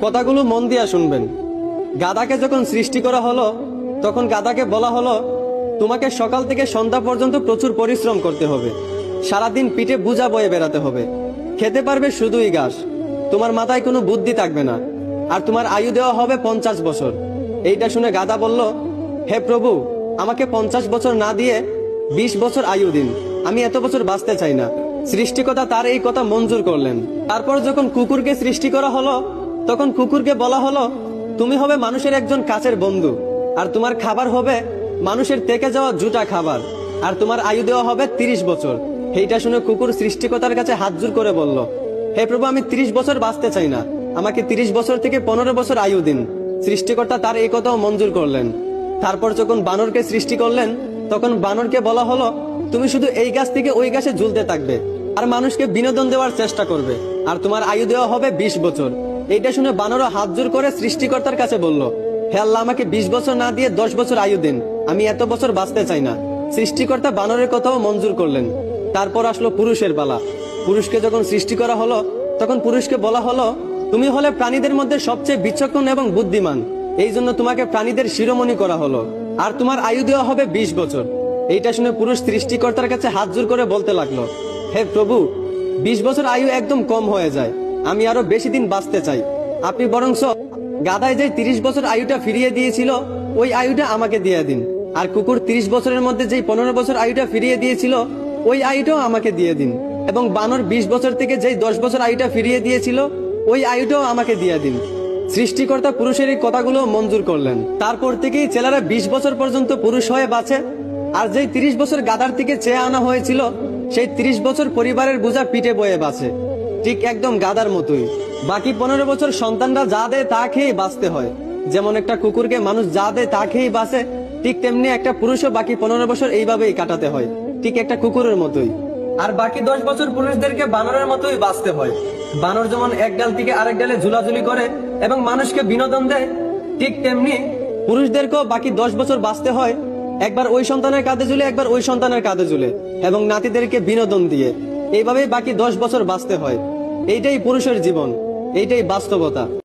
কথাগুলো মন দিয়া শুনবেন। গাধাকে যখন সৃষ্টি করা হলো তখন গাধাকে বলা হলো, তোমাকে সকাল থেকে সন্ধ্যা পর্যন্ত প্রচুর পরিশ্রম করতে হবে, সারাদিন পিঠে বোঝা বয়ে বেড়াতে হবে, খেতে পারবে শুধুই ঘাস, তোমার মাথায় কোনো বুদ্ধি থাকবে না, আর তোমার আয়ু দেওয়া হবে 50 বছর। এইটা শুনে গাধা বলল, হে প্রভু, আমাকে 50 বছর না দিয়ে 20 বছর আয়ু দিন, আমি এত বছর বাঁচতে চাই না। সৃষ্টিকর্তা তার এই কথা মঞ্জুর করলেন। তারপর যখন কুকুরকে সৃষ্টি করা হলো তখন কুকুরকে বলা হলো, তুমি হবে মানুষের একজন কাছের বন্ধু, আর তোমার খাবার হবে মানুষের থেকে যাওয়া জুটা খাবার, আর তোমার আয়ু দেওয়া হবে 30 বছর। এইটা শুনে কুকুর সৃষ্টিকর্তার কাছে হাত জোর করে বলল, হে প্রভু, আমি 30 বছর বাঁচতে চাই না, আমাকে 30 বছর থেকে 15 বছর আয়ু দিন। সৃষ্টিকর্তা তার এই কথাও মঞ্জুর করলেন। তারপর যখন বানরকে সৃষ্টি করলেন তখন বানরকে বলা হলো, তুমি শুধু এই গাছ থেকে ওই গাছে ঝুলতে থাকবে আর মানুষকে বিনোদন দেওয়ার চেষ্টা করবে, আর তোমার আয়ু দেওয়া হবে 20 বছর। এইটা শুনে বানরও হাত জোর করে সৃষ্টিকর্তার কাছে বলল, হে আল্লাহ, আমাকে 20 বছর না দিয়ে 10 বছর আয়ু দিন, আমি এত বছর বাঁচতে চাই না। সৃষ্টিকর্তা বানরের কথাও মঞ্জুর করলেন। তারপর আসলো পুরুষের পালা। পুরুষকে যখন সৃষ্টি করা হলো তখন পুরুষকে বলা হলো, তুমি হলে প্রাণীদের মধ্যে সবচেয়ে বিচক্ষণ এবং বুদ্ধিমান, এই জন্য তোমাকে প্রাণীদের শিরোমণি করা হলো, আর তোমার আয়ু দেওয়া হবে 20 বছর। এইটা শুনে পুরুষ সৃষ্টিকর্তার কাছে হাত জোর করে বলতে লাগলো, হে প্রভু, 20 বছর আয়ু একদম কম হয়ে যায়, আমি আরো বেশি দিন বাঁচতে চাই, আপনি বরংস গাধায় যে 30 বছর আয়ুটা ফিরিয়ে দিয়েছিল ওই আয়ুটা আমাকে দিয়ে দিন, আর কুকুর 30 বছরের মধ্যে যেই 15 বছর আয়ুটা ফিরিয়ে দিয়েছিল ওই আয়ুটাও আমাকে দিয়ে দিন, এবং বানর 20 বছর থেকে যেই 10 বছর আয়ুটা ফিরিয়ে দিয়েছিল ওই আয়ুটাও আমাকে দিয়ে দিন। সৃষ্টিকর্তা পুরুষের এই কথাগুলো মঞ্জুর করলেন। তারপর থেকেই ছেলেরা 20 বছর পর্যন্ত পুরুষ হয়ে বাঁচে, আর যেই 30 বছর গাধার থেকে চেয়ে আনা হয়েছিল সেই 30 বছর পরিবারের বোঝা পিঠে বয়ে বাঁচে, ঠিক একদম গাধার মতোই। বাকি 15 বছর সন্তানরা যা দেয় তা খেয়ে বাঁচতে হয়। যেমন একটা কুকুরকে মানুষ যা দেয় তা খেয়েই বাঁচে, ঠিক তেমনি একটা পুরুষও বাকি 15 বছর এইভাবেই কাটাতে হয়, ঠিক একটা কুকুরের মতোই। আর বাকি 10 বছর পুরুষদেরকে বানরের মতোই বাঁচতে হয়। বানর যেমন এক ডাল থেকে আরেক ডালে ঝুলাঝুলি করে এবং মানুষকে বিনোদন দেয়, ঠিক তেমনি পুরুষদেরকেও বাকি 10 বছর বাঁচতে হয়, একবার ওই সন্তানের কাঁধে ঝুলে একবার ওই সন্তানের কাঁধে ঝুলে, এবং নাতিদেরকে বিনোদন দিয়ে এইভাবেই বাকি 10 বছর বাঁচতে হয়। এইটাই পুরুষের জীবন, এইটাই বাস্তবতা।